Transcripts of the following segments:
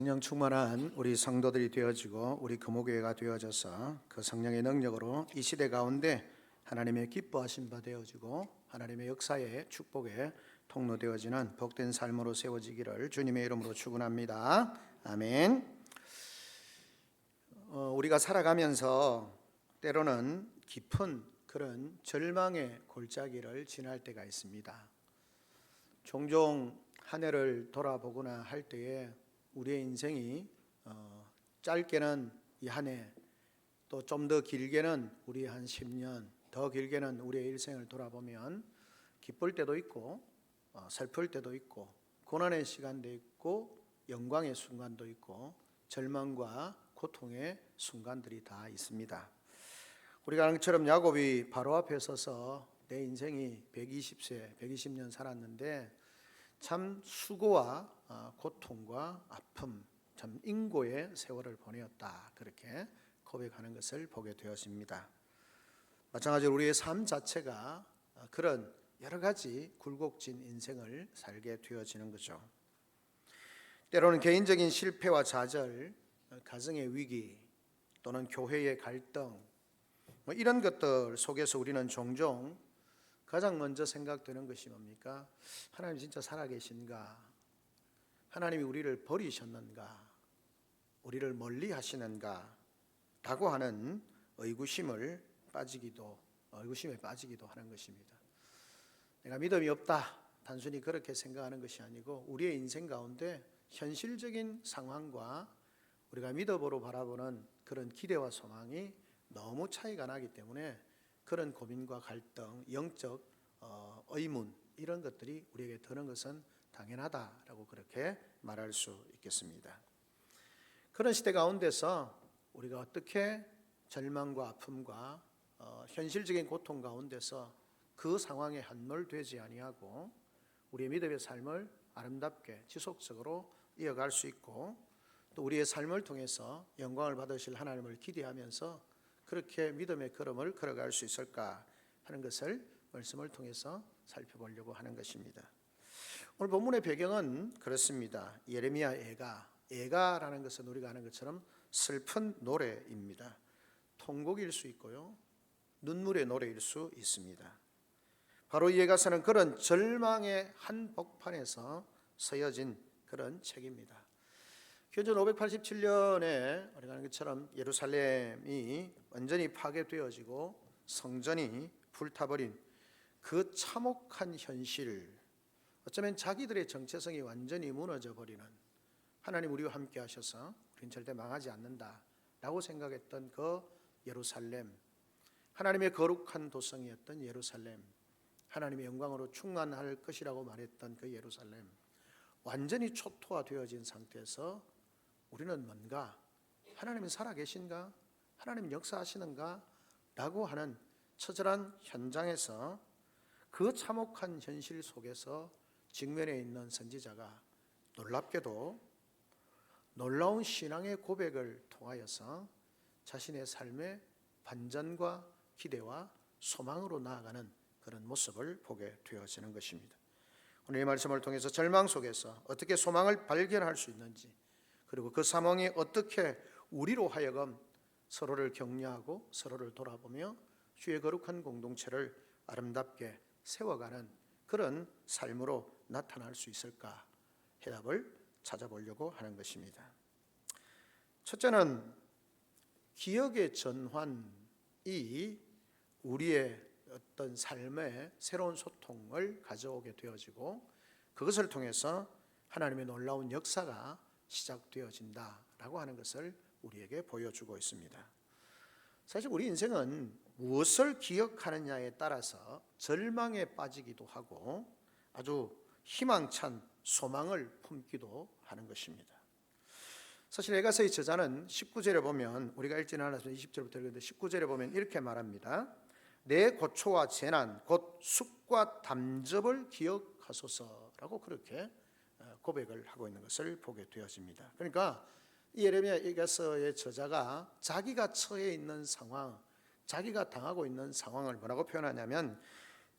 성령 충만한 우리 성도들이 되어지고 우리 금호교회가 되어져서 그 성령의 능력으로 이 시대 가운데 하나님의 기뻐하신 바 되어지고 하나님의 역사의 축복의 통로 되어지는 복된 삶으로 세워지기를 주님의 이름으로 축원합니다. 아멘. 우리가 살아가면서 때로는 깊은 그런 절망의 골짜기를 지날 때가 있습니다. 종종 한 해를 돌아보거나 할 때에 우리의 인생이 짧게는 이 한 해, 또 좀 더 길게는 우리 한 10년, 더 길게는 우리의 일생을 돌아보면 기쁠 때도 있고 슬플 때도 있고 고난의 시간도 있고 영광의 순간도 있고 절망과 고통의 순간들이 다 있습니다. 우리가 아는 것처럼 야곱이 바로 앞에 서서 내 인생이 120세, 120년 살았는데 참 수고와 고통과 아픔, 참 인고의 세월을 보내었다, 그렇게 고백하는 것을 보게 되었습니다. 마찬가지로 우리의 삶 자체가 그런 여러 가지 굴곡진 인생을 살게 되어지는 거죠. 때로는 개인적인 실패와 좌절, 가정의 위기 또는 교회의 갈등, 이런 것들 속에서 우리는 종종 가장 먼저 생각되는 것이 뭡니까? 하나님 진짜 살아계신가? 하나님이 우리를 버리셨는가? 우리를 멀리 하시는가? 라고 하는 의구심에 빠지기도 하는 것입니다. 내가 믿음이 없다, 단순히 그렇게 생각하는 것이 아니고 우리의 인생 가운데 현실적인 상황과 우리가 믿음으로 바라보는 그런 기대와 소망이 너무 차이가 나기 때문에 그런 고민과 갈등, 영적 의문, 이런 것들이 우리에게 드는 것은 당연하다라고 그렇게 말할 수 있겠습니다. 그런 시대 가운데서 우리가 어떻게 절망과 아픔과 현실적인 고통 가운데서 그 상황에 함몰되지 아니하고 우리의 믿음의 삶을 아름답게 지속적으로 이어갈 수 있고 또 우리의 삶을 통해서 영광을 받으실 하나님을 기대하면서 그렇게 믿음의 걸음을 걸어갈 수 있을까 하는 것을 말씀을 통해서 살펴보려고 하는 것입니다. 오늘 본문의 배경은 그렇습니다. 예레미야 애가라는 것은 우리가 아는 것처럼 슬픈 노래입니다. 통곡일 수 있고요, 눈물의 노래일 수 있습니다. 바로 이 애가서는 그런 절망의 한복판에서 서여진 그런 책입니다. 기원전 587년에 우리가 아는 것처럼 예루살렘이 완전히 파괴되어지고 성전이 불타버린 그 참혹한 현실, 어쩌면 자기들의 정체성이 완전히 무너져버리는, 하나님 우리와 함께 하셔서 우리는 절대 망하지 않는다 라고 생각했던 그 예루살렘, 하나님의 거룩한 도성이었던 예루살렘, 하나님의 영광으로 충만할 것이라고 말했던 그 예루살렘, 완전히 초토화되어진 상태에서 우리는 뭔가 하나님은 살아계신가? 하나님 역사하시는가? 라고 하는 처절한 현장에서 그 참혹한 현실 속에서 직면해 있는 선지자가 놀랍게도 놀라운 신앙의 고백을 통하여서 자신의 삶의 반전과 기대와 소망으로 나아가는 그런 모습을 보게 되어지는 것입니다. 오늘 이 말씀을 통해서 절망 속에서 어떻게 소망을 발견할 수 있는지, 그리고 그 상황이 어떻게 우리로 하여금 서로를 격려하고 서로를 돌아보며 주의 거룩한 공동체를 아름답게 세워가는 그런 삶으로 나타날 수 있을까, 해답을 찾아보려고 하는 것입니다. 첫째는 기억의 전환이 우리의 어떤 삶에 새로운 소통을 가져오게 되어지고 그것을 통해서 하나님의 놀라운 역사가 시작되어진다라고 하는 것을 우리에게 보여주고 있습니다. 사실 우리 인생은 무엇을 기억하느냐에 따라서 절망에 빠지기도 하고 아주 희망찬 소망을 품기도 하는 것입니다. 사실 에가서의 저자는 19절에 보면, 우리가 읽지는 않아서 20절부터 읽는데 19절에 보면 이렇게 말합니다. 내 고초와 재난 곧 숙과 담접을 기억하소서라고 그렇게 고백을 하고 있는 것을 보게 되어집니다. 그러니까 이 예레미야 에가서의 저자가 자기가 처해 있는 상황, 자기가 당하고 있는 상황을 뭐라고 표현하냐면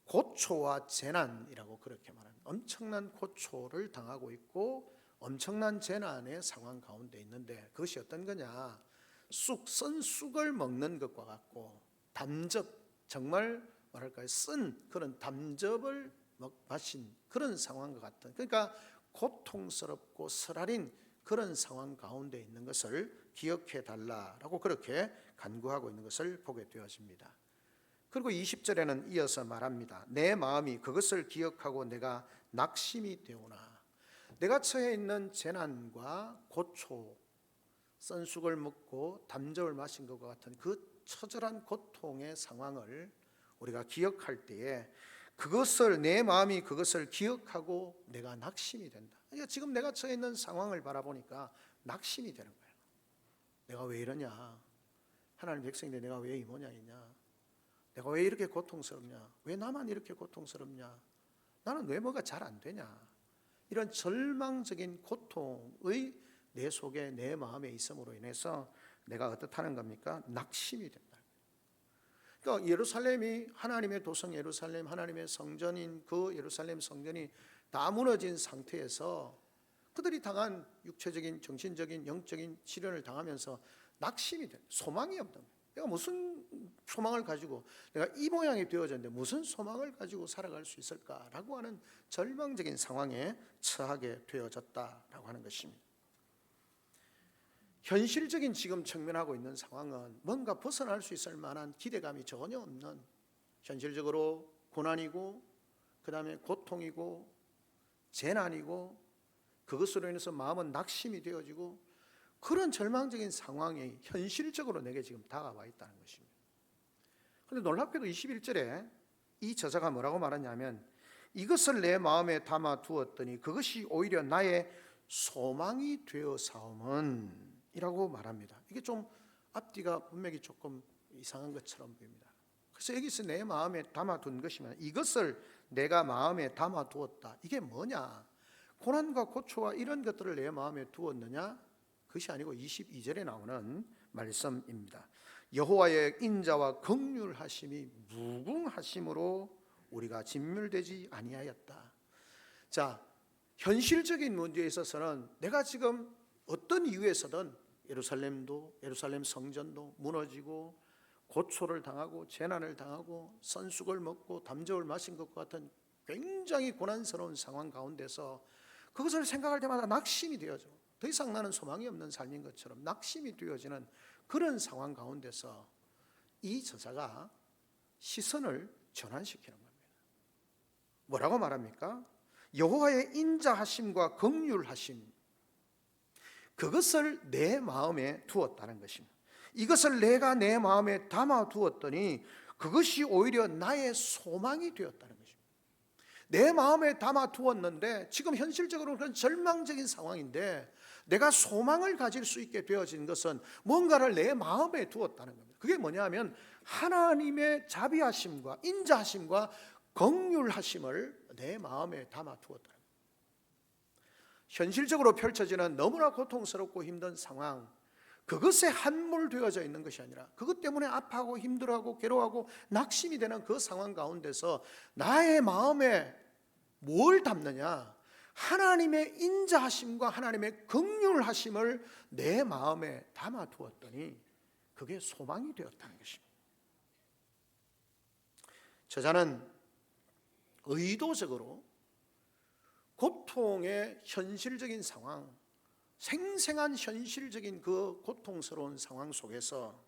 고초와 재난이라고 그렇게 말합니다. 엄청난 고초를 당하고 있고 엄청난 재난의 상황 가운데 있는데 그것이 어떤 거냐? 쓴 쑥을 먹는 것과 같고 담즙, 정말 뭐랄까요? 쓴 그런 담즙을 마신 그런 상황과 같은, 그러니까 고통스럽고 쓰라린 그런 상황 가운데 있는 것을 기억해 달라라고 그렇게 간구하고 있는 것을 보게 되어집니다. 그리고 20절에는 이어서 말합니다. 내 마음이 그것을 기억하고 내가 낙심이 되오나. 내가 처해 있는 재난과 고초, 썬쑥을 먹고 담즙을 마신 것과 같은 그 처절한 고통의 상황을 우리가 기억할 때에 그것을, 내 마음이 그것을 기억하고 내가 낙심이 된다. 그러니까 지금 내가 처해 있는 상황을 바라보니까 낙심이 되는 거예요. 내가 왜 이러냐? 하나님 백성인데 내가 왜 이 모양이냐? 내가 왜 이렇게 고통스럽냐? 왜 나만 이렇게 고통스럽냐? 나는 왜 뭐가 잘 안 되냐? 이런 절망적인 고통의 내 속에, 내 마음에 있음으로 인해서 내가 어떻다는 겁니까? 낙심이 된다. 그러니까 예루살렘이, 하나님의 도성 예루살렘, 하나님의 성전인 그 예루살렘 성전이 다 무너진 상태에서 그들이 당한 육체적인, 정신적인, 영적인 시련을 당하면서 낙심이 된다. 소망이 없는 거예요. 내가 무슨 소망을 가지고, 내가 이 모양이 되어졌는데 무슨 소망을 가지고 살아갈 수 있을까라고 하는 절망적인 상황에 처하게 되어졌다라고 하는 것입니다. 현실적인 지금 직면하고 있는 상황은 뭔가 벗어날 수 있을 만한 기대감이 전혀 없는, 현실적으로 고난이고 그 다음에 고통이고 재난이고 그것으로 인해서 마음은 낙심이 되어지고 그런 절망적인 상황이 현실적으로 내게 지금 다가와 있다는 것입니다. 그런데 놀랍게도 21절에 이 저자가 뭐라고 말하냐면 이것을 내 마음에 담아 두었더니 그것이 오히려 나의 소망이 되어 사옴은 이라고 말합니다. 이게 좀 앞뒤가 분명히 조금 이상한 것처럼 보입니다. 그래서 여기서 내 마음에 담아둔 것이면 이것을 내가 마음에 담아두었다. 이게 뭐냐? 고난과 고초와 이런 것들을 내 마음에 두었느냐? 그것이 아니고 22절에 나오는 말씀입니다. 여호와의 인자와 긍휼하심이 무궁하심으로 우리가 진멸되지 아니하였다. 자, 현실적인 문제에 있어서는 내가 지금 어떤 이유에서든 예루살렘도, 예루살렘 성전도 무너지고 고초를 당하고 재난을 당하고 썬쑥을 먹고 담즙을 마신 것과 같은 굉장히 고난스러운 상황 가운데서 그것을 생각할 때마다 낙심이 되어져. 더 이상 나는 소망이 없는 삶인 것처럼 낙심이 되어지는 그런 상황 가운데서 이 저자가 시선을 전환시키는 겁니다. 뭐라고 말합니까? 여호와의 인자하심과 긍휼하심, 그것을 내 마음에 두었다는 것입니다. 이것을 내가 내 마음에 담아 두었더니 그것이 오히려 나의 소망이 되었다는 것입니다. 내 마음에 담아 두었는데 지금 현실적으로 그런 절망적인 상황인데 내가 소망을 가질 수 있게 되어진 것은 뭔가를 내 마음에 두었다는 겁니다. 그게 뭐냐면 하나님의 자비하심과 인자하심과 긍휼하심을 내 마음에 담아 두었다는 겁니다. 현실적으로 펼쳐지는 너무나 고통스럽고 힘든 상황, 그것에 함몰되어져 있는 것이 아니라 그것 때문에 아파하고 힘들어하고 괴로워하고 낙심이 되는 그 상황 가운데서 나의 마음에 뭘 담느냐? 하나님의 인자하심과 하나님의 긍휼하심을 내 마음에 담아 두었더니 그게 소망이 되었다는 것입니다. 저자는 의도적으로 고통의 현실적인 상황, 생생한 현실적인 그 고통스러운 상황 속에서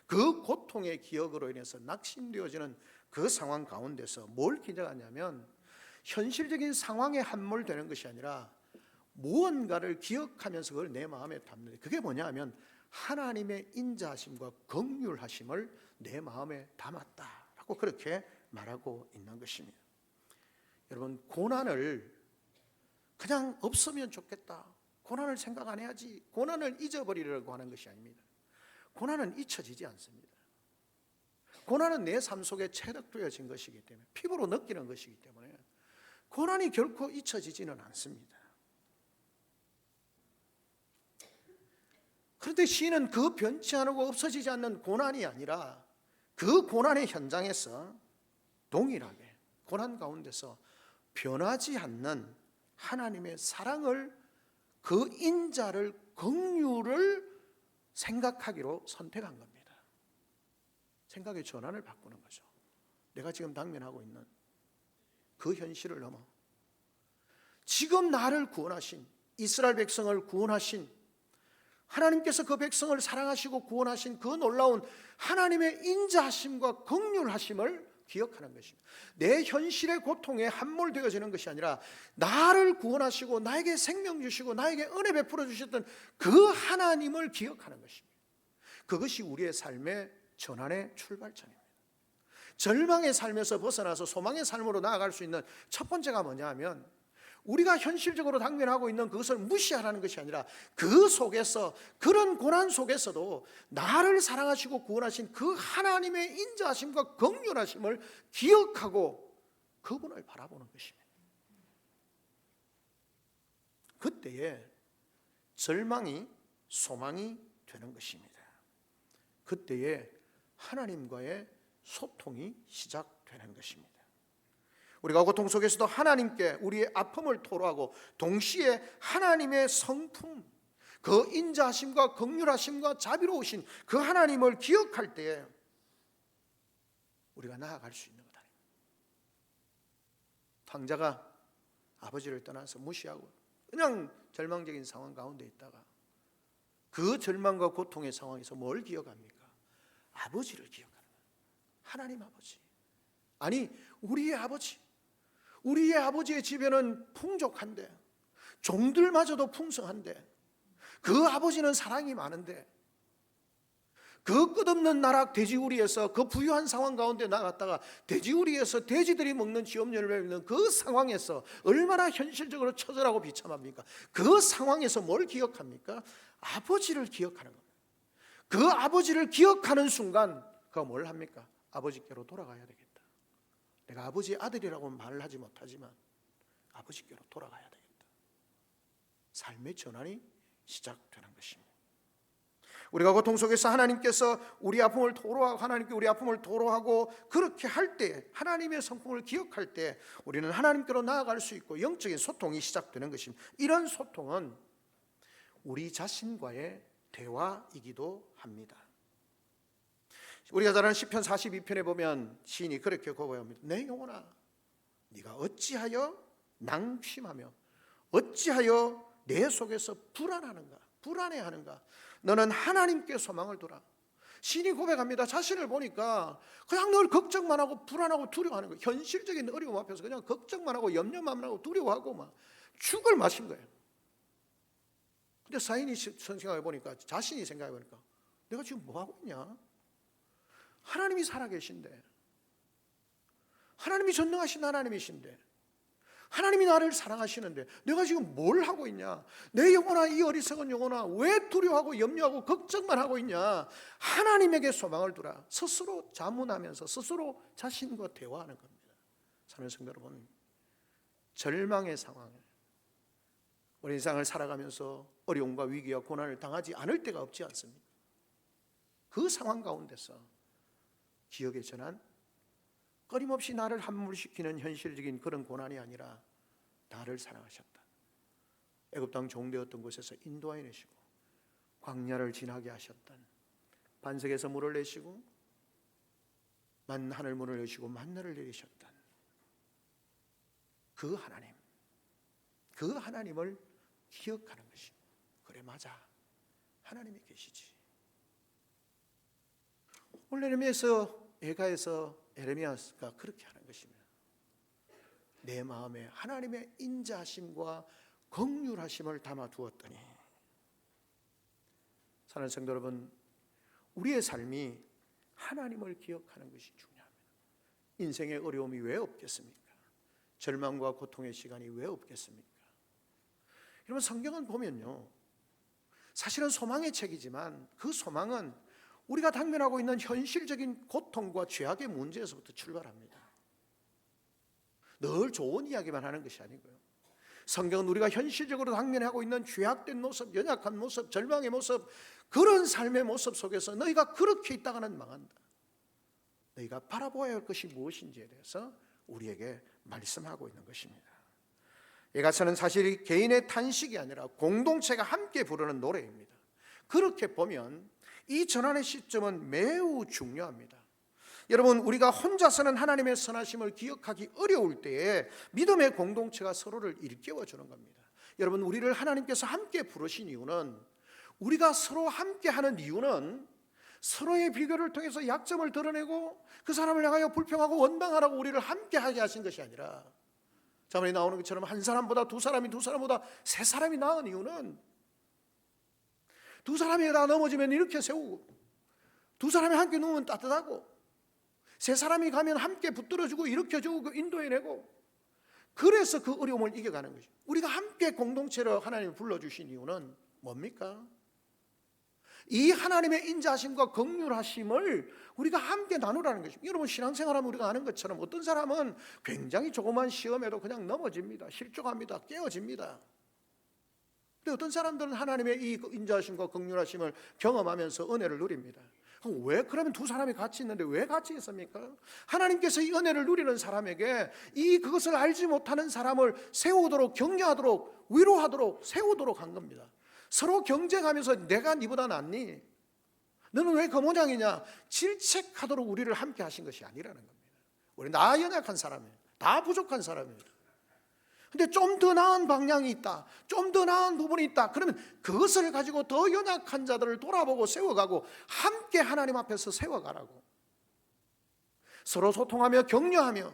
그 고통의 기억으로 인해서 낙심되어지는 그 상황 가운데서 뭘 기대하냐면 현실적인 상황에 함몰되는 것이 아니라 무언가를 기억하면서 그걸 내 마음에 담는, 그게 뭐냐면 하나님의 인자하심과 긍휼하심을 내 마음에 담았다라고 그렇게 말하고 있는 것입니다. 여러분, 고난을 그냥 없으면 좋겠다, 고난을 생각 안 해야지, 고난을 잊어버리려고 하는 것이 아닙니다. 고난은 잊혀지지 않습니다. 고난은 내 삶 속에 체득되어진 것이기 때문에, 피부로 느끼는 것이기 때문에 고난이 결코 잊혀지지는 않습니다. 그런데 시인은 그 변치 않고 없어지지 않는 고난이 아니라 그 고난의 현장에서 동일하게 고난 가운데서 변하지 않는 하나님의 사랑을 그 인자를, 긍휼을 생각하기로 선택한 겁니다. 생각의 전환을 바꾸는 거죠. 내가 지금 당면하고 있는 그 현실을 넘어 지금 나를 구원하신, 이스라엘 백성을 구원하신 하나님께서 그 백성을 사랑하시고 구원하신 그 놀라운 하나님의 인자하심과 긍휼하심을 기억하는 것입니다. 내 현실의 고통에 함몰되어지는 것이 아니라 나를 구원하시고 나에게 생명 주시고 나에게 은혜 베풀어 주셨던 그 하나님을 기억하는 것입니다. 그것이 우리의 삶의 전환의 출발점입니다. 절망의 삶에서 벗어나서 소망의 삶으로 나아갈 수 있는 첫 번째가 뭐냐 하면, 우리가 현실적으로 당면하고 있는 그것을 무시하라는 것이 아니라 그 속에서, 그런 고난 속에서도 나를 사랑하시고 구원하신 그 하나님의 인자하심과 긍휼하심을 기억하고 그분을 바라보는 것입니다. 그때에 절망이 소망이 되는 것입니다. 그때에 하나님과의 소통이 시작되는 것입니다. 우리가 고통 속에서도 하나님께 우리의 아픔을 토로하고 동시에 하나님의 성품, 그 인자하심과 긍휼하심과 자비로우신 그 하나님을 기억할 때에 우리가 나아갈 수 있는 것 아닙니까? 황자가 아버지를 떠나서 무시하고 그냥 절망적인 상황 가운데 있다가 그 절망과 고통의 상황에서 뭘 기억합니까? 아버지를 기억하는 거예요. 하나님 아버지, 아니 우리의 아버지, 우리의 아버지의 집에는 풍족한데, 종들마저도 풍성한데, 그 아버지는 사랑이 많은데, 그 끝없는 나락 돼지우리에서 그 부유한 상황 가운데 나갔다가 돼지우리에서 돼지들이 먹는 지엄열매를 먹는 그 상황에서 얼마나 현실적으로 처절하고 비참합니까? 그 상황에서 뭘 기억합니까? 아버지를 기억하는 겁니다. 그 아버지를 기억하는 순간 그가 뭘 합니까? 아버지께로 돌아가야 되겠다. 내가 아버지의 아들이라고는 말을 하지 못하지만 아버지께로 돌아가야 되겠다. 삶의 전환이 시작되는 것입니다. 우리가 고통 속에서 하나님께서 우리 아픔을 토로하고, 하나님께 우리 아픔을 토로하고 그렇게 할 때, 하나님의 성품을 기억할 때 우리는 하나님께로 나아갈 수 있고 영적인 소통이 시작되는 것입니다. 이런 소통은 우리 자신과의 대화이기도 합니다. 우리가 잘 아는 시편 42편에 보면 시인이 그렇게 고백합니다. 내 영혼아, 네가 어찌하여 낭심하며 어찌하여 내 속에서 불안하는가, 불안해하는가? 너는 하나님께 소망을 두라. 시인이 고백합니다. 자신을 보니까 그냥 늘 걱정만 하고 불안하고 두려워하는 거예요. 현실적인 어려움 앞에서 그냥 걱정만 하고 염려만 하고 두려워하고 막 죽을 맛인 거예요. 근데 사인이 생각해 보니까, 자신이 생각해 보니까 내가 지금 뭐 하고 있냐? 하나님이 살아계신데, 하나님이 전능하신 하나님이신데, 하나님이 나를 사랑하시는데 내가 지금 뭘 하고 있냐? 내 영혼아, 이 어리석은 영혼아, 왜 두려워하고 염려하고 걱정만 하고 있냐? 하나님에게 소망을 두라. 스스로 자문하면서 스스로 자신과 대화하는 겁니다. 사는 성도 여러분, 절망의 상황, 우리 인생을 살아가면서 어려움과 위기와 고난을 당하지 않을 때가 없지 않습니까? 그 상황 가운데서 기억의 전환, 끊임없이 나를 함몰시키는 현실적인 그런 고난이 아니라 나를 사랑하셨다, 애굽 땅 종되었던 곳에서 인도해내시고 광야를 지나게 하셨던, 반석에서 물을 내시고 하늘 문을 여시고 만나를 내리셨던 그 하나님, 그 하나님을 기억하는 것이, 그래 맞아, 하나님이 계시지. 오늘 예가에서 에레미야가 그렇게 하는 것입니다. 내 마음에 하나님의 인자하심과 긍휼하심을 담아 두었더니. 사랑하는 성도 여러분, 우리의 삶이 하나님을 기억하는 것이 중요합니다. 인생의 어려움이 왜 없겠습니까? 절망과 고통의 시간이 왜 없겠습니까? 여러분, 성경은 보면요, 사실은 소망의 책이지만 그 소망은 우리가 당면하고 있는 현실적인 고통과 죄악의 문제에서부터 출발합니다. 늘 좋은 이야기만 하는 것이 아니고요, 성경은 우리가 현실적으로 당면하고 있는 죄악된 모습, 연약한 모습, 절망의 모습, 그런 삶의 모습 속에서 너희가 그렇게 있다가는 망한다, 너희가 바라보아야 할 것이 무엇인지에 대해서 우리에게 말씀하고 있는 것입니다. 이 가사는 사실 개인의 탄식이 아니라 공동체가 함께 부르는 노래입니다. 그렇게 보면 이 전환의 시점은 매우 중요합니다. 여러분, 우리가 혼자서는 하나님의 선하심을 기억하기 어려울 때에 믿음의 공동체가 서로를 일깨워 주는 겁니다. 여러분, 우리를 하나님께서 함께 부르신 이유는, 우리가 서로 함께 하는 이유는 서로의 비교를 통해서 약점을 드러내고 그 사람을 향하여 불평하고 원망하라고 우리를 함께 하게 하신 것이 아니라, 자문에 나오는 것처럼 한 사람보다 두 사람이, 두 사람보다 세 사람이 나은 이유는, 두 사람이 다 넘어지면 이렇게 세우고, 두 사람이 함께 누우면 따뜻하고, 세 사람이 가면 함께 붙들어주고 일으켜주고 인도해내고, 그래서 그 어려움을 이겨가는 것이죠. 우리가 함께 공동체로 하나님이 불러주신 이유는 뭡니까? 이 하나님의 인자하심과 긍휼하심을 우리가 함께 나누라는 것입니다. 여러분, 신앙생활하면 우리가 아는 것처럼 어떤 사람은 굉장히 조그만 시험에도 그냥 넘어집니다. 실족합니다. 깨어집니다. 근데 어떤 사람들은 하나님의 이 인자하심과 긍휼하심을 경험하면서 은혜를 누립니다. 왜 그러면 두 사람이 같이 있는데 왜 같이 있습니까? 하나님께서 이 은혜를 누리는 사람에게 그것을 알지 못하는 사람을 세우도록, 격려하도록, 위로하도록, 세우도록 한 겁니다. 서로 경쟁하면서 내가 네보다 낫니? 너는 왜 그 모양이냐? 질책하도록 우리를 함께 하신 것이 아니라는 겁니다. 우리 나 연약한 사람이에요. 다 부족한 사람입니다. 근데 좀 더 나은 방향이 있다, 좀 더 나은 부분이 있다, 그러면 그것을 가지고 더 연약한 자들을 돌아보고 세워가고 함께 하나님 앞에서 세워가라고, 서로 소통하며 격려하며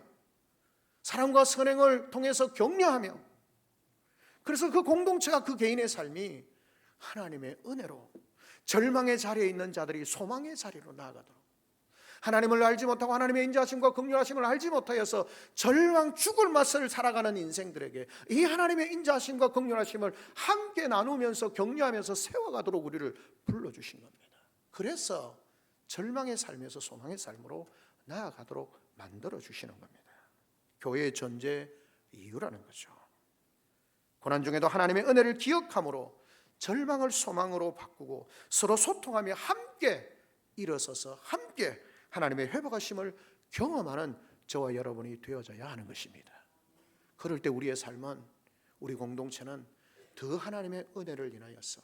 사랑과 선행을 통해서 격려하며, 그래서 그 공동체가, 그 개인의 삶이 하나님의 은혜로 절망의 자리에 있는 자들이 소망의 자리로 나아가도록, 하나님을 알지 못하고 하나님의 인자하심과 긍휼하심을 알지 못하여서 절망 죽을 맛을 살아가는 인생들에게 이 하나님의 인자하심과 긍휼하심을 함께 나누면서 격려하면서 세워가도록 우리를 불러주신 겁니다. 그래서 절망의 삶에서 소망의 삶으로 나아가도록 만들어주시는 겁니다. 교회의 존재 이유라는 거죠. 고난 중에도 하나님의 은혜를 기억함으로 절망을 소망으로 바꾸고 서로 소통하며 함께 일어서서 함께 하나님의 회복하심을 경험하는 저와 여러분이 되어져야 하는 것입니다. 그럴 때 우리의 삶은, 우리 공동체는 더 하나님의 은혜를 인하여서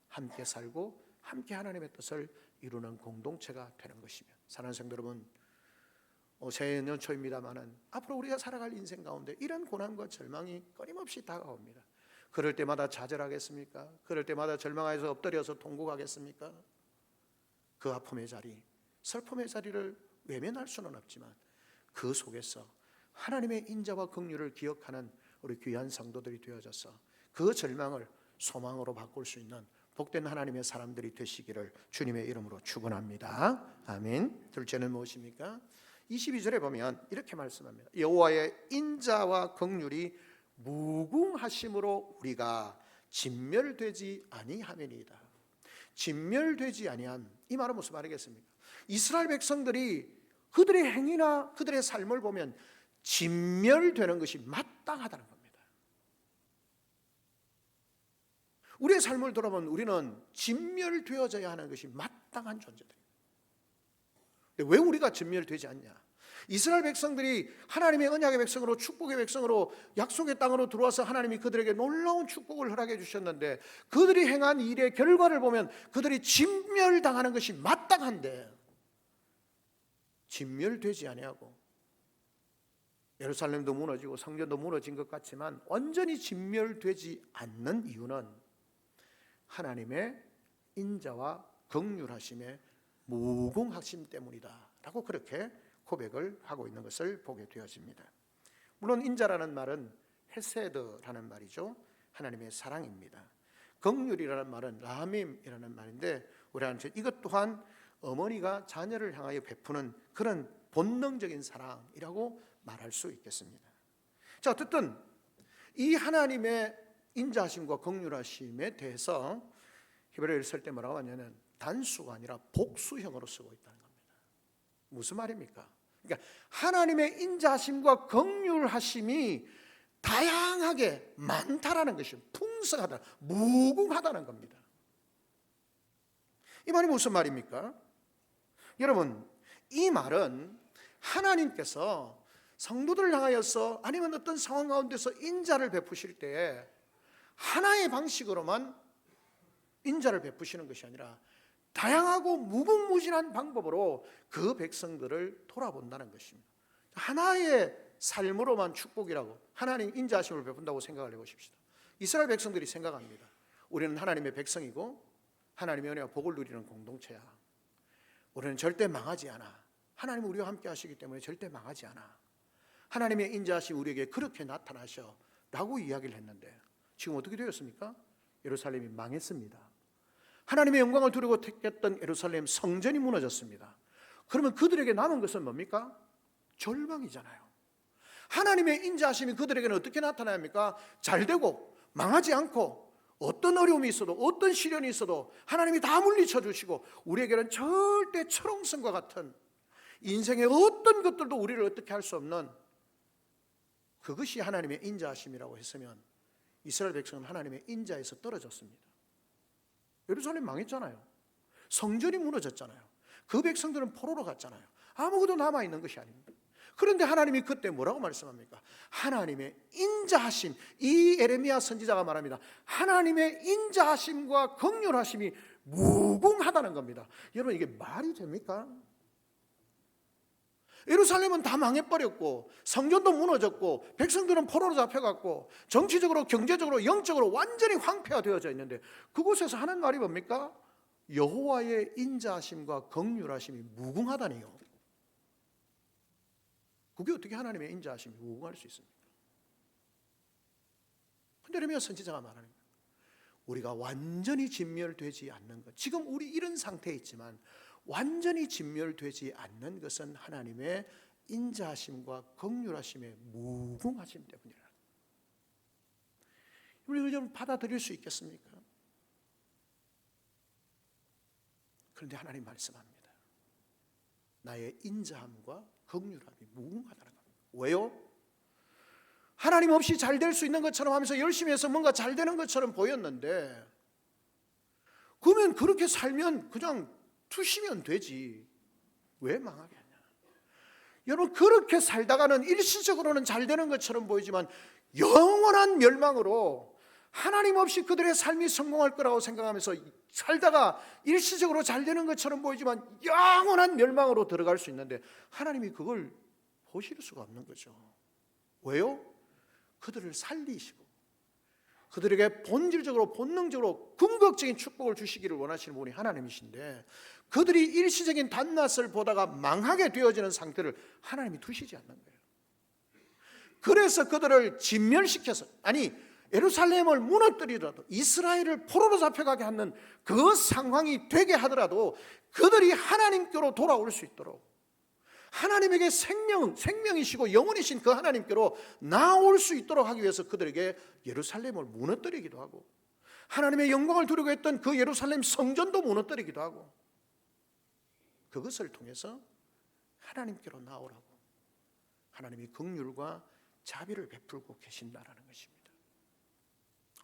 함께 살고 함께 하나님의 뜻을 이루는 공동체가 되는 것이며, 사랑하는 성도 여러분, 새해 연초입니다마는 앞으로 우리가 살아갈 인생 가운데 이런 고난과 절망이 끊임없이 다가옵니다. 그럴 때마다 좌절하겠습니까? 그럴 때마다 절망하여서 엎드려서 통곡하겠습니까? 그 아픔의 자리, 슬픔의 자리를 외면할 수는 없지만 그 속에서 하나님의 인자와 긍휼을 기억하는 우리 귀한 성도들이 되어져서 그 절망을 소망으로 바꿀 수 있는 복된 하나님의 사람들이 되시기를 주님의 이름으로 축원합니다. 아멘. 둘째는 무엇입니까? 22절에 보면 이렇게 말씀합니다. 여호와의 인자와 긍휼이 무궁하심으로 우리가 진멸되지 아니하매니이다. 진멸되지 아니한, 이 말은 무슨 말이겠습니까? 이스라엘 백성들이 그들의 행위나 그들의 삶을 보면 진멸되는 것이 마땅하다는 겁니다. 우리의 삶을 돌아보면 우리는 진멸되어져야 하는 것이 마땅한 존재들입니다. 왜 우리가 진멸되지 않냐? 이스라엘 백성들이 하나님의 언약의 백성으로, 축복의 백성으로 약속의 땅으로 들어와서 하나님이 그들에게 놀라운 축복을 허락해 주셨는데, 그들이 행한 일의 결과를 보면 그들이 진멸당하는 것이 마땅한데 진멸되지 아니하고, 예루살렘도 무너지고 성전도 무너진 것 같지만 완전히 진멸되지 않는 이유는 하나님의 인자와 긍휼하심의 무궁하심 때문이다 라고 그렇게 고백을 하고 있는 것을 보게 되어집니다. 물론 인자라는 말은 헤세드라는 말이죠. 하나님의 사랑입니다. 긍휼이라는 말은 라함임이라는 말인데, 우리한테 이것 또한 어머니가 자녀를 향하여 베푸는 그런 본능적인 사랑이라고 말할 수 있겠습니다. 자, 어쨌든 이 하나님의 인자하심과 긍휼하심에 대해서 히브리어를 쓸 때 뭐라고 하냐면 단수가 아니라 복수형으로 쓰고 있다는 겁니다. 무슨 말입니까? 그러니까 하나님의 인자하심과 긍휼하심이 다양하게 많다라는 것이, 풍성하다, 무궁하다는 겁니다. 이 말이 무슨 말입니까? 여러분, 이 말은 하나님께서 성도들을 향하여서 아니면 어떤 상황 가운데서 인자를 베푸실 때에 하나의 방식으로만 인자를 베푸시는 것이 아니라 다양하고 무궁무진한 방법으로 그 백성들을 돌아본다는 것입니다. 하나의 삶으로만 축복이라고, 하나님 인자하심을 베푼다고 생각을 해보십시다. 이스라엘 백성들이 생각합니다. 우리는 하나님의 백성이고 하나님의 은혜와 복을 누리는 공동체야. 우리는 절대 망하지 않아. 하나님 우리와 함께 하시기 때문에 절대 망하지 않아. 하나님의 인자하심이 우리에게 그렇게 나타나셔 라고 이야기를 했는데 지금 어떻게 되었습니까? 예루살렘이 망했습니다. 하나님의 영광을 두려고 택했던 예루살렘 성전이 무너졌습니다. 그러면 그들에게 남은 것은 뭡니까? 절망이잖아요. 하나님의 인자하심이 그들에게는 어떻게 나타나야 합니까? 잘되고 망하지 않고 어떤 어려움이 있어도 어떤 시련이 있어도 하나님이 다 물리쳐 주시고 우리에게는 절대 철옹성과 같은 인생의 어떤 것들도 우리를 어떻게 할 수 없는 그것이 하나님의 인자하심이라고 했으면 이스라엘 백성은 하나님의 인자에서 떨어졌습니다. 예루살렘 망했잖아요. 성전이 무너졌잖아요. 그 백성들은 포로로 갔잖아요. 아무것도 남아있는 것이 아닙니다. 그런데 하나님이 그때 뭐라고 말씀합니까? 하나님의 인자하심, 이 에레미야 선지자가 말합니다. 하나님의 인자하심과 긍휼하심이 무궁하다는 겁니다. 여러분 이게 말이 됩니까? 예루살렘은 다 망해버렸고 성전도 무너졌고 백성들은 포로로 잡혀갔고 정치적으로 경제적으로 영적으로 완전히 황폐화 되어져 있는데 그곳에서 하는 말이 뭡니까? 여호와의 인자하심과 긍휼하심이 무궁하다니요. 그게 어떻게 하나님의 인자하심이 무궁할 수 있습니까? 근데 예레미야 선지자가 말하는 거예요. 우리가 완전히 진멸되지 않는 것, 지금 우리 이런 상태에 있지만 완전히 진멸되지 않는 것은 하나님의 인자하심과 긍휼하심의 무궁하심 때문이라. 우리 좀 받아들일 수 있겠습니까? 그런데 하나님 말씀합니다. 나의 인자함과 긍휼함이 무궁하다는 겁니다. 왜요? 하나님 없이 잘 될 수 있는 것처럼 하면서 열심히 해서 뭔가 잘 되는 것처럼 보였는데 그러면 그렇게 살면 그냥 투시면 되지 왜 망하게 하냐. 여러분 그렇게 살다가는 일시적으로는 잘 되는 것처럼 보이지만 영원한 멸망으로 하나님 없이 그들의 삶이 성공할 거라고 생각하면서 살다가 일시적으로 잘 되는 것처럼 보이지만 영원한 멸망으로 들어갈 수 있는데 하나님이 그걸 보실 수가 없는 거죠. 왜요? 그들을 살리시고 그들에게 본질적으로 본능적으로 궁극적인 축복을 주시기를 원하시는 분이 하나님이신데 그들이 일시적인 단맛을 보다가 망하게 되어지는 상태를 하나님이 두시지 않는 거예요. 그래서 그들을 진멸시켜서, 아니 예루살렘을 무너뜨리더라도 이스라엘을 포로로 잡혀가게 하는 그 상황이 되게 하더라도 그들이 하나님께로 돌아올 수 있도록 하나님에게 생명이시고 영원이신 그 하나님께로 나올 수 있도록 하기 위해서 그들에게 예루살렘을 무너뜨리기도 하고 하나님의 영광을 두려고 했던 그 예루살렘 성전도 무너뜨리기도 하고 그것을 통해서 하나님께로 나오라고 하나님이 긍휼과 자비를 베풀고 계신다라는 것입니다.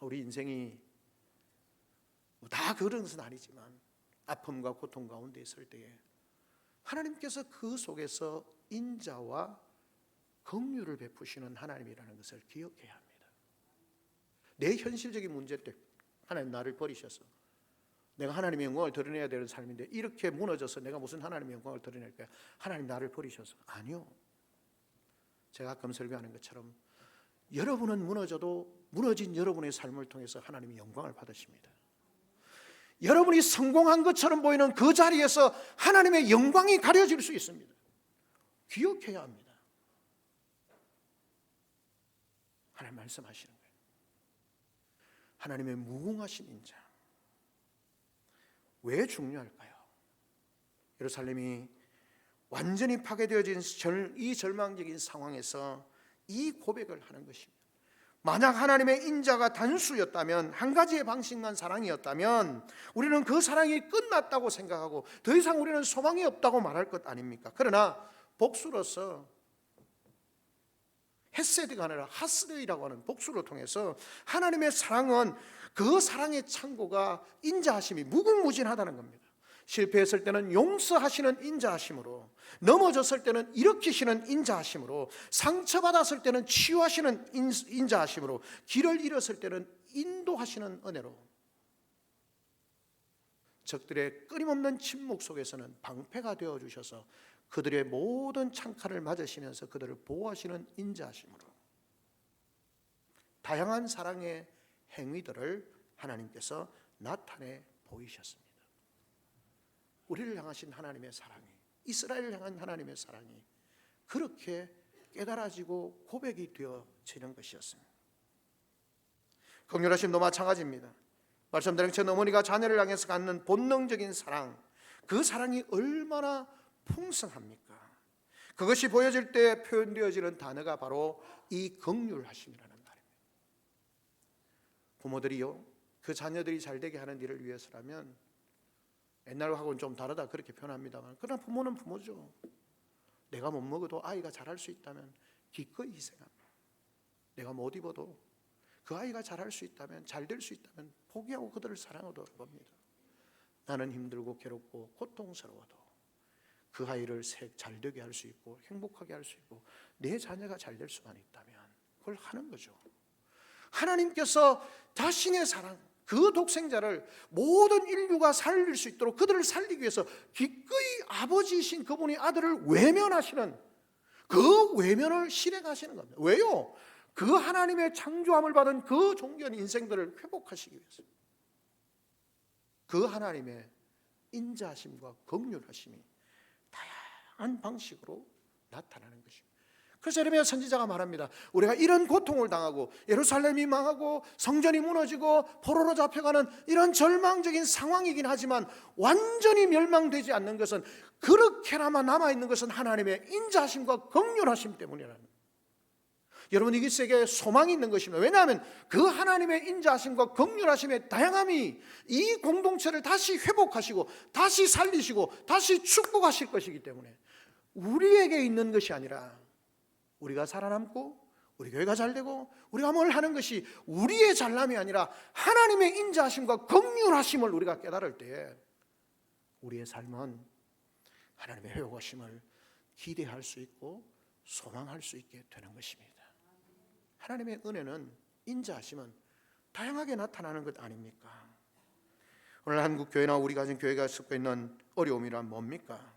우리 인생이 다 그런 것은 아니지만 아픔과 고통 가운데 있을 때에 하나님께서 그 속에서 인자와 긍휼을 베푸시는 하나님이라는 것을 기억해야 합니다. 내 현실적인 문제 때 하나님 나를 버리셔서 내가 하나님의 영광을 드러내야 되는 삶인데 이렇게 무너져서 내가 무슨 하나님의 영광을 드러낼 거야. 하나님 나를 버리셔서. 아니요. 제가 가끔 설교하는 것처럼 여러분은 무너져도 무너진 여러분의 삶을 통해서 하나님이 영광을 받으십니다. 여러분이 성공한 것처럼 보이는 그 자리에서 하나님의 영광이 가려질 수 있습니다. 기억해야 합니다. 하나님 말씀하시는 거예요. 하나님의 무궁하신 인자. 왜 중요할까요? 예루살렘이 완전히 파괴되어진 이 절망적인 상황에서 이 고백을 하는 것입니다. 만약 하나님의 인자가 단수였다면, 한 가지의 방식만 사랑이었다면 우리는 그 사랑이 끝났다고 생각하고 더 이상 우리는 소망이 없다고 말할 것 아닙니까? 그러나 복수로서 헤세드가 아니라 하스드이라고 하는 복수를 통해서 하나님의 사랑은 그 사랑의 창고가 인자하심이 무궁무진하다는 겁니다. 실패했을 때는 용서하시는 인자하심으로, 넘어졌을 때는 일으키시는 인자하심으로, 상처받았을 때는 치유하시는 인자하심으로, 길을 잃었을 때는 인도하시는 은혜로, 적들의 끊임없는 침묵 속에서는 방패가 되어주셔서 그들의 모든 창칼을 맞으시면서 그들을 보호하시는 인자하심으로 다양한 사랑의 행위들을 하나님께서 나타내 보이셨습니다. 우리를 향하신 하나님의 사랑이, 이스라엘을 향한 하나님의 사랑이 그렇게 깨달아지고 고백이 되어지는 것이었습니다. 긍휼하심도 마찬가지입니다. 말씀드린 것처럼 어머니가 자녀를 향해서 갖는 본능적인 사랑, 그 사랑이 얼마나 풍성합니까? 그것이 보여질 때 표현되어지는 단어가 바로 이 긍휼하심이라는 말입니다. 부모들이요, 그 자녀들이 잘되게 하는 일을 위해서라면, 옛날하고는 좀 다르다 그렇게 표현합니다만, 그러나 부모는 부모죠. 내가 못 먹어도 아이가 잘할 수 있다면 기꺼이 희생합니다. 내가 못 입어도 그 아이가 잘할 수 있다면, 잘 될 수 있다면 포기하고 그들을 사랑하도록 합니다. 나는 힘들고 괴롭고 고통스러워도 그 아이를 잘되게 할 수 있고 행복하게 할 수 있고 내 자녀가 잘 될 수만 있다면 그걸 하는 거죠. 하나님께서 자신의 사랑, 그 독생자를 모든 인류가 살릴 수 있도록 그들을 살리기 위해서 기꺼이 아버지이신 그분이 아들을 외면하시는, 그 외면을 실행하시는 겁니다. 왜요? 그 하나님의 창조함을 받은 그 존귀한 인생들을 회복하시기 위해서. 그 하나님의 인자하심과 긍휼하심이 다양한 방식으로 나타나는 것입니다. 그래서 예레미야 선지자가 말합니다. 우리가 이런 고통을 당하고 예루살렘이 망하고 성전이 무너지고 포로로 잡혀가는 이런 절망적인 상황이긴 하지만 완전히 멸망되지 않는 것은, 그렇게나마 남아있는 것은 하나님의 인자하심과 긍휼하심 때문이라는, 여러분 이것에게 소망이 있는 것입니다. 왜냐하면 그 하나님의 인자하심과 긍휼하심의 다양함이 이 공동체를 다시 회복하시고 다시 살리시고 다시 축복하실 것이기 때문에 우리에게 있는 것이 아니라, 우리가 살아남고 우리 교회가 잘되고 우리가 뭘 하는 것이 우리의 잘남이 아니라 하나님의 인자하심과 긍휼하심을 우리가 깨달을 때 우리의 삶은 하나님의 회복하심을 기대할 수 있고 소망할 수 있게 되는 것입니다. 하나님의 은혜는, 인자하심은 다양하게 나타나는 것 아닙니까? 오늘 한국 교회나 우리 가진 교회가 겪고 있는 어려움이란 뭡니까?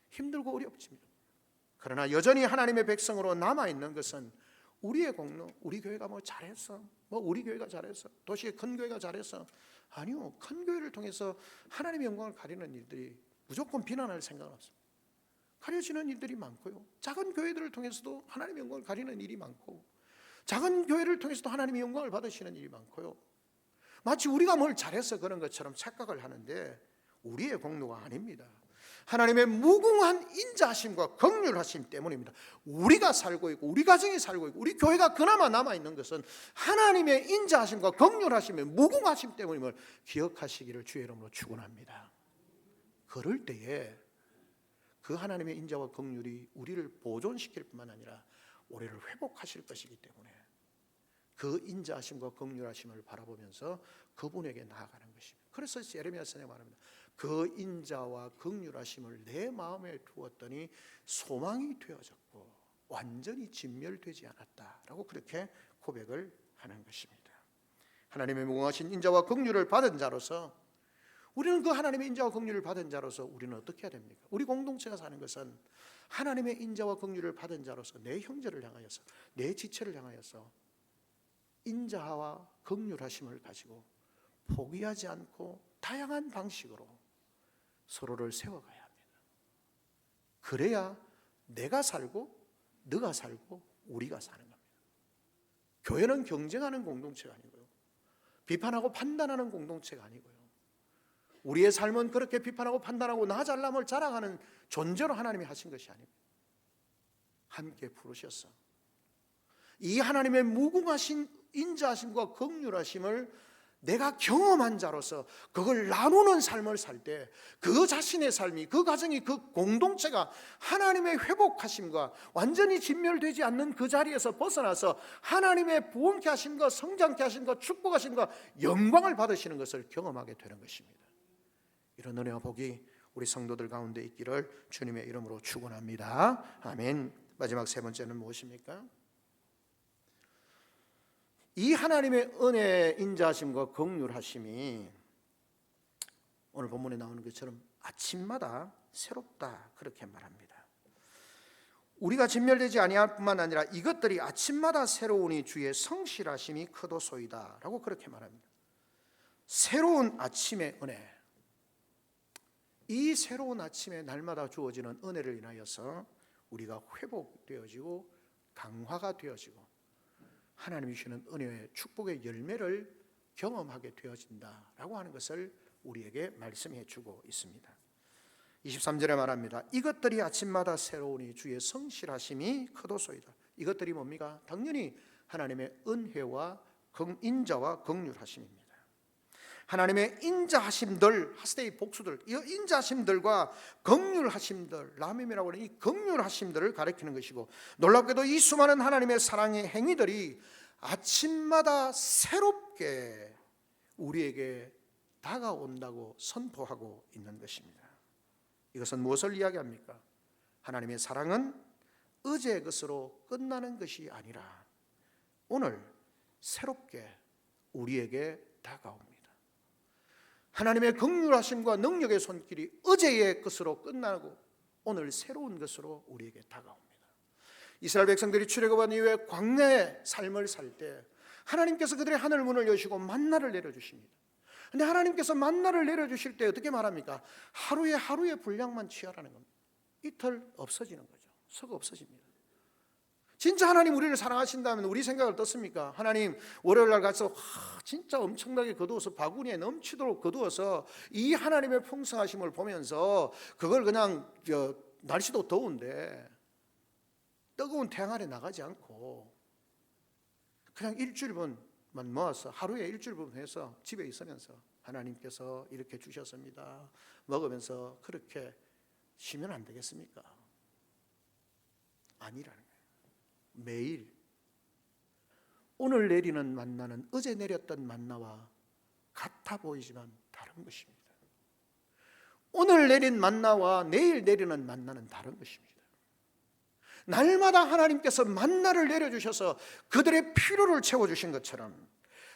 힘들고 어렵습니다. 그러나 여전히 하나님의 백성으로 남아있는 것은 우리의 공로, 우리 교회가 뭐 잘했어, 우리 교회가 잘했어, 도시의 큰 교회가 잘했어. 아니요, 큰 교회를 통해서 하나님의 영광을 가리는 일들이 무조건 비난할 생각은 없습니다. 가려지는 일들이 많고요, 작은 교회들을 통해서도 하나님의 영광을 가리는 일이 많고, 작은 교회를 통해서도 하나님의 영광을 받으시는 일이 많고요, 마치 우리가 뭘 잘해서 그런 것처럼 착각을 하는데 우리의 공로가 아닙니다. 하나님의 무궁한 인자하심과 긍휼하심 때문입니다. 우리가 살고 있고 우리 가정이 살고 있고 우리 교회가 그나마 남아있는 것은 하나님의 인자하심과 긍휼하심의 무궁하심 때문임을 기억하시기를 주의 이름으로 축원합니다. 그럴 때에 그 하나님의 인자와 긍휼이 우리를 보존시킬 뿐만 아니라 우리를 회복하실 것이기 때문에 그 인자하심과 긍휼하심을 바라보면서 그분에게 나아가는 것입니다. 그래서 예레미야 선생님이 말합니다. 그 인자와 긍휼하심을 내 마음에 두었더니 소망이 되어졌고 완전히 진멸되지 않았다라고 그렇게 고백을 하는 것입니다. 하나님의 무궁하신 인자와 긍휼을 받은 자로서 우리는, 그 하나님의 인자와 긍휼을 받은 자로서 우리는 어떻게 해야 됩니까? 우리 공동체가 사는 것은 하나님의 인자와 긍휼을 받은 자로서 내 형제를 향하여서, 내 지체를 향하여서 인자와 긍휼하심을 가지고 포기하지 않고 다양한 방식으로 서로를 세워가야 합니다. 그래야 내가 살고 너가 살고 우리가 사는 겁니다. 교회는 경쟁하는 공동체가 아니고요, 비판하고 판단하는 공동체가 아니고요, 우리의 삶은 그렇게 비판하고 판단하고 나 잘남을 자랑하는 존재로 하나님이 하신 것이 아닙니다. 함께 부르셔서 이 하나님의 무궁하신 인자하심과 긍휼하심을 내가 경험한 자로서 그걸 나누는 삶을 살 때 그 자신의 삶이, 그 가정이, 그 공동체가 하나님의 회복하심과 완전히 진멸되지 않는 그 자리에서 벗어나서 하나님의 부흥케 하심과 성장케 하심과 축복하심과 영광을 받으시는 것을 경험하게 되는 것입니다. 이런 은혜와 복이 우리 성도들 가운데 있기를 주님의 이름으로 축원합니다. 아멘. 마지막 세 번째는 무엇입니까? 이 하나님의 은혜, 인자하심과 긍휼하심이 오늘 본문에 나오는 것처럼 아침마다 새롭다, 그렇게 말합니다. 우리가 진멸되지 아니할 뿐만 아니라 이것들이 아침마다 새로우니 주의 성실하심이 크도소이다 라고 그렇게 말합니다. 새로운 아침의 은혜, 이 새로운 아침에 날마다 주어지는 은혜를 인하여서 우리가 회복되어지고 강화가 되어지고 하나님이 주시는 은혜의 축복의 열매를 경험하게 되어진다라고 하는 것을 우리에게 말씀해 주고 있습니다. 23절에 말합니다. 이것들이 아침마다 새로우니 주의 성실하심이 크도소이다. 이것들이 뭡니까? 당연히 하나님의 은혜와 인자와 긍휼하심입니다. 하나님의 인자하심들, 하스데이 복수들, 이 인자하심들과 긍휼하심들, 라밈이라고 하는 이 긍휼하심들을 가리키는 것이고, 놀랍게도 이 수많은 하나님의 사랑의 행위들이 아침마다 새롭게 우리에게 다가온다고 선포하고 있는 것입니다. 이것은 무엇을 이야기합니까? 하나님의 사랑은 어제의 것으로 끝나는 것이 아니라 오늘 새롭게 우리에게 다가옵니다. 하나님의 긍휼하심과 능력의 손길이 어제의 것으로 끝나고 오늘 새로운 것으로 우리에게 다가옵니다. 이스라엘 백성들이 출애굽한 이후에 광야의 삶을 살 때 하나님께서 그들의 하늘 문을 여시고 만나를 내려주십니다. 그런데 하나님께서 만나를 내려주실 때 어떻게 말합니까? 하루의 분량만 취하라는 겁니다. 이틀 없어지는 거죠. 석 없어집니다. 진짜 하나님 우리를 사랑하신다면 우리 생각을 어떻습니까? 하나님 월요일날 가서 진짜 엄청나게 거두어서 바구니에 넘치도록 거두어서 이 하나님의 풍성하심을 보면서 그걸 그냥 날씨도 더운데 뜨거운 태양 아래 나가지 않고 그냥 일주일분만 모아서 하루에 일주일분 해서 집에 있으면서 하나님께서 이렇게 주셨습니다 먹으면서 그렇게 쉬면 안 되겠습니까? 아니라는 거예요. 매일 오늘 내리는 만나는 어제 내렸던 만나와 같아 보이지만 다른 것입니다. 오늘 내린 만나와 내일 내리는 만나는 다른 것입니다. 날마다 하나님께서 만나를 내려주셔서 그들의 필요를 채워주신 것처럼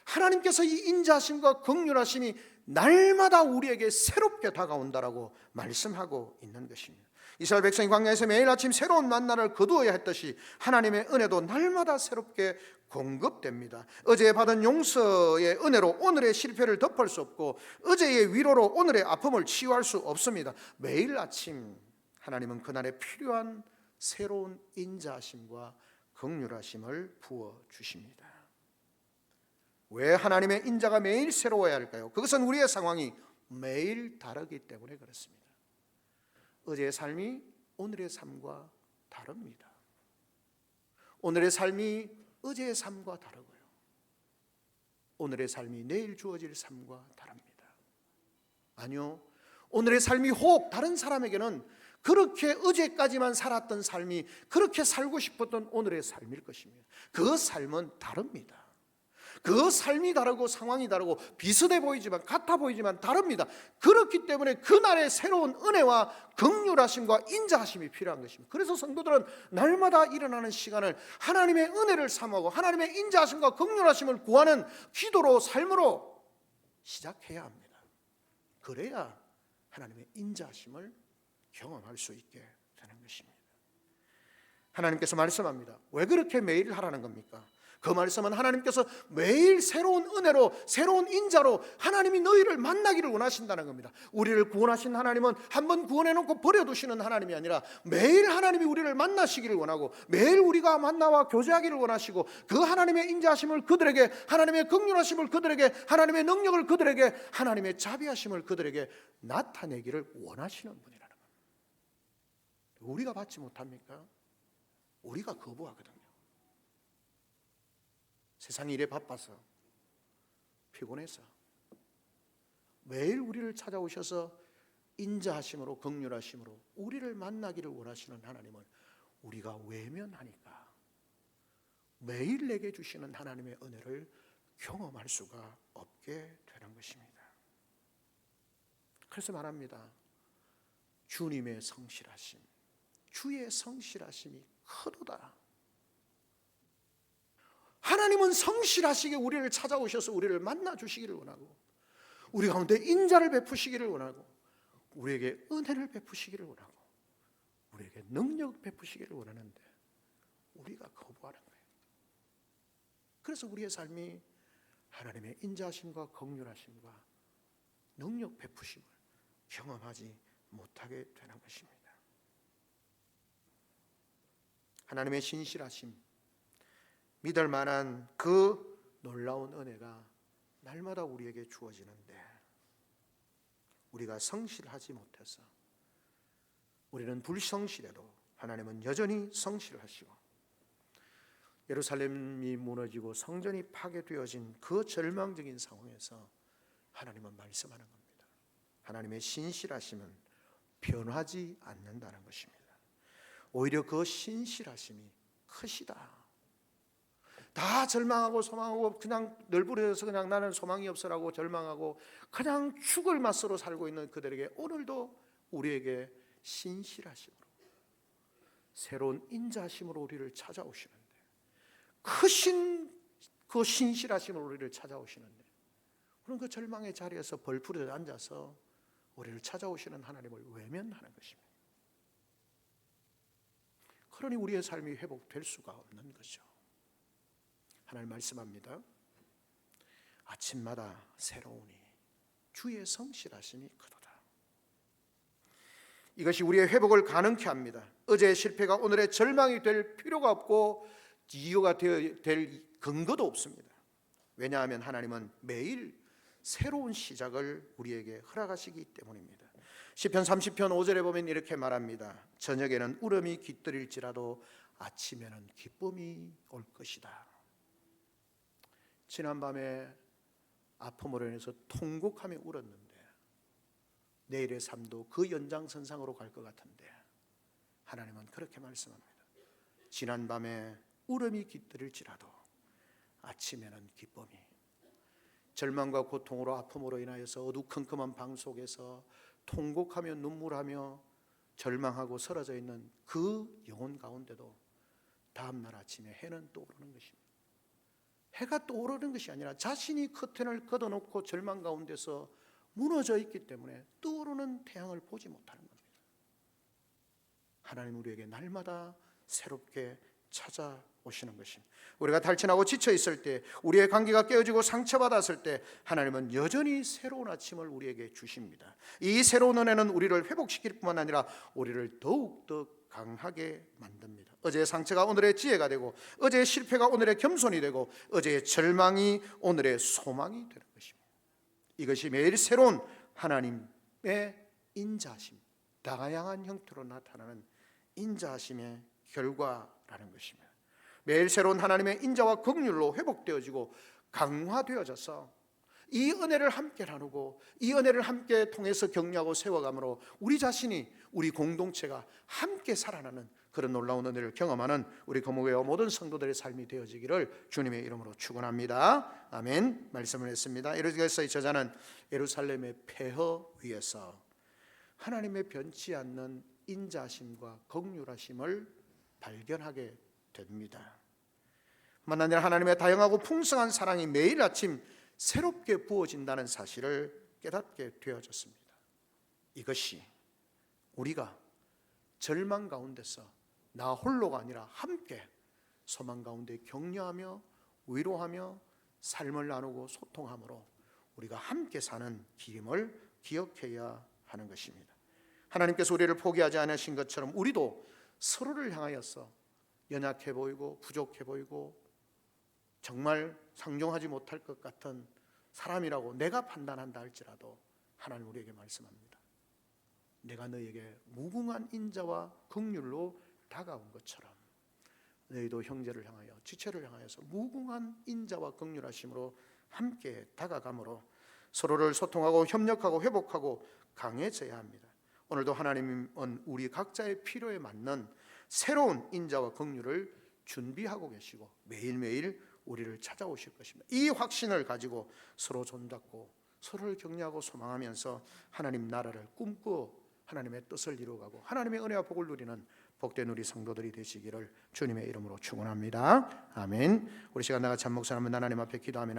하나님께서 이 인자하심과 긍휼하심이 날마다 우리에게 새롭게 다가온다라고 말씀하고 있는 것입니다. 이스라엘 백성이 광야에서 매일 아침 새로운 만나를 거두어야 했듯이 하나님의 은혜도 날마다 새롭게 공급됩니다. 어제 받은 용서의 은혜로 오늘의 실패를 덮을 수 없고 어제의 위로로 오늘의 아픔을 치유할 수 없습니다. 매일 아침 하나님은 그날에 필요한 새로운 인자하심과 긍휼하심을 부어주십니다. 왜 하나님의 인자가 매일 새로워야 할까요? 그것은 우리의 상황이 매일 다르기 때문에 그렇습니다. 어제의 삶이 오늘의 삶과 다릅니다. 오늘의 삶이 어제의 삶과 다르고요. 오늘의 삶이 내일 주어질 삶과 다릅니다. 아니요, 오늘의 삶이 혹 다른 사람에게는 그렇게 어제까지만 살았던 삶이 그렇게 살고 싶었던 오늘의 삶일 것입니다. 그 삶은 다릅니다. 그 삶이 다르고 상황이 다르고 비슷해 보이지만 같아 보이지만 다릅니다. 그렇기 때문에 그날의 새로운 은혜와 긍휼하심과 인자하심이 필요한 것입니다. 그래서 성도들은 날마다 일어나는 시간을 하나님의 은혜를 삼하고 하나님의 인자하심과 긍휼하심을 구하는 기도로 삶으로 시작해야 합니다. 그래야 하나님의 인자하심을 경험할 수 있게 되는 것입니다. 하나님께서 말씀합니다. 왜 그렇게 매일 하라는 겁니까? 그 말씀은 하나님께서 매일 새로운 은혜로 새로운 인자로 하나님이 너희를 만나기를 원하신다는 겁니다. 우리를 구원하신 하나님은 한번 구원해놓고 버려두시는 하나님이 아니라 매일 하나님이 우리를 만나시기를 원하고 매일 우리가 만나와 교제하기를 원하시고 그 하나님의 인자하심을 그들에게, 하나님의 긍휼하심을 그들에게, 하나님의 능력을 그들에게, 하나님의 자비하심을 그들에게 나타내기를 원하시는 분이라는 겁니다. 우리가 받지 못합니까? 우리가 거부하거든요. 세상이 이래 바빠서 피곤해서 매일 우리를 찾아오셔서 인자하심으로 긍휼하심으로 우리를 만나기를 원하시는 하나님은 우리가 외면하니까 매일 내게 주시는 하나님의 은혜를 경험할 수가 없게 되는 것입니다. 그래서 말합니다. 주님의 성실하심, 주의 성실하심이 크도다. 하나님은 성실하시게 우리를 찾아오셔서 우리를 만나 주시기를 원하고, 우리 가운데 인자를 베푸시기를 원하고, 우리에게 은혜를 베푸시기를 원하고, 우리에게 능력 베푸시기를 원하는데 우리가 거부하는 거예요. 그래서 우리의 삶이 하나님의 인자하심과 긍휼하심과 능력 베푸심을 경험하지 못하게 되는 것입니다. 하나님의 신실하심, 믿을 만한 그 놀라운 은혜가 날마다 우리에게 주어지는데, 우리가 성실하지 못해서 우리는 불성실해도 하나님은 여전히 성실하시고, 예루살렘이 무너지고 성전이 파괴되어진 그 절망적인 상황에서 하나님은 말씀하는 겁니다. 하나님의 신실하심은 변하지 않는다는 것입니다. 오히려 그 신실하심이 크시다. 다 절망하고 소망하고 그냥 널브러져서 그냥 나는 소망이 없어라고 절망하고 그냥 죽을 맛으로 살고 있는 그들에게 오늘도 우리에게 신실하심으로, 새로운 인자하심으로 우리를 찾아오시는데, 크신 그 신실하심으로 우리를 찾아오시는데, 그런 그 절망의 자리에서 벌풀에 앉아서 우리를 찾아오시는 하나님을 외면하는 것입니다. 그러니 우리의 삶이 회복될 수가 없는 것이죠. 하나님 말씀합니다. 아침마다 새로우니 주의 성실하심이 크도다. 이것이 우리의 회복을 가능케 합니다. 어제의 실패가 오늘의 절망이 될 필요가 없고 이유가 될 근거도 없습니다. 왜냐하면 하나님은 매일 새로운 시작을 우리에게 허락하시기 때문입니다. 시편 30편 5절에 보면 이렇게 말합니다. 저녁에는 울음이 깃들일지라도 아침에는 기쁨이 올 것이다. 지난밤에 아픔으로 인해서 통곡하며 울었는데 내일의 삶도 그 연장선상으로 갈 것 같은데, 하나님은 그렇게 말씀합니다. 지난밤에 울음이 깃들일지라도 아침에는 기쁨이. 절망과 고통으로 아픔으로 인하여서 어두컴컴한 방 속에서 통곡하며 눈물하며 절망하고 쓰러져 있는 그 영혼 가운데도 다음날 아침에 해는 떠오르는 것입니다. 해가 떠오르는 것이 아니라 자신이 커튼을 걷어놓고 절망 가운데서 무너져 있기 때문에 떠오르는 태양을 보지 못하는 겁니다. 하나님 우리에게 날마다 새롭게 찾아오시는 것입니다. 우리가 탈진하고 지쳐 있을 때, 우리의 관계가 깨어지고 상처받았을 때 하나님은 여전히 새로운 아침을 우리에게 주십니다. 이 새로운 은혜는 우리를 회복시킬 뿐만 아니라 우리를 더욱더 강하게 만듭니다. 어제의 상처가 오늘의 지혜가 되고, 어제의 실패가 오늘의 겸손이 되고, 어제의 절망이 오늘의 소망이 되는 것입니다. 이것이 매일 새로운 하나님의 인자하심, 다양한 형태로 나타나는 인자하심의 결과라는 것입니다. 매일 새로운 하나님의 인자와 긍휼로 회복되어지고 강화되어져서 이 은혜를 함께 나누고 이 은혜를 함께 통해서 격려하고 세워감으로 우리 자신이, 우리 공동체가 함께 살아나는 그런 놀라운 은혜를 경험하는 우리 거목교회와 모든 성도들의 삶이 되어지기를 주님의 이름으로 축원합니다. 아멘. 말씀을 했습니다. 이렇게해서 저자는 예루살렘의 폐허 위에서 하나님의 변치 않는 인자심과 긍휼하심을 발견하게 됩니다. 뿐만 아니라 하나님의 다양하고 풍성한 사랑이 매일 아침 새롭게 부어진다는 사실을 깨닫게 되어졌습니다. 이것이 우리가 절망 가운데서 나 홀로가 아니라 함께 소망 가운데 격려하며 위로하며 삶을 나누고 소통함으로 우리가 함께 사는 길임을 기억해야 하는 것입니다. 하나님께서 우리를 포기하지 않으신 것처럼 우리도 서로를 향하여서 연약해 보이고 부족해 보이고 정말 상종하지 못할 것 같은 사람이라고 내가 판단한다 할지라도 하나님 우리에게 말씀합니다. 내가 너에게 무궁한 인자와 긍휼로 다가온 것처럼 너희도 형제를 향하여 지체를 향하여서 무궁한 인자와 긍휼하심으로 함께 다가감으로 서로를 소통하고 협력하고 회복하고 강해져야 합니다. 오늘도 하나님은 우리 각자의 필요에 맞는 새로운 인자와 긍휼을 준비하고 계시고 매일매일 우리를 찾아오실 것입니다. 이 확신을 가지고 서로 손잡고 서로를 격려하고 소망하면서 하나님 나라를 꿈꾸어 하나님의 뜻을 이루어가고 하나님의 은혜와 복을 누리는 복된 우리 성도들이 되시기를 주님의 이름으로 축원합니다. 아멘. 우리 시간 나가 참 목사님 하나님 앞에 기도하며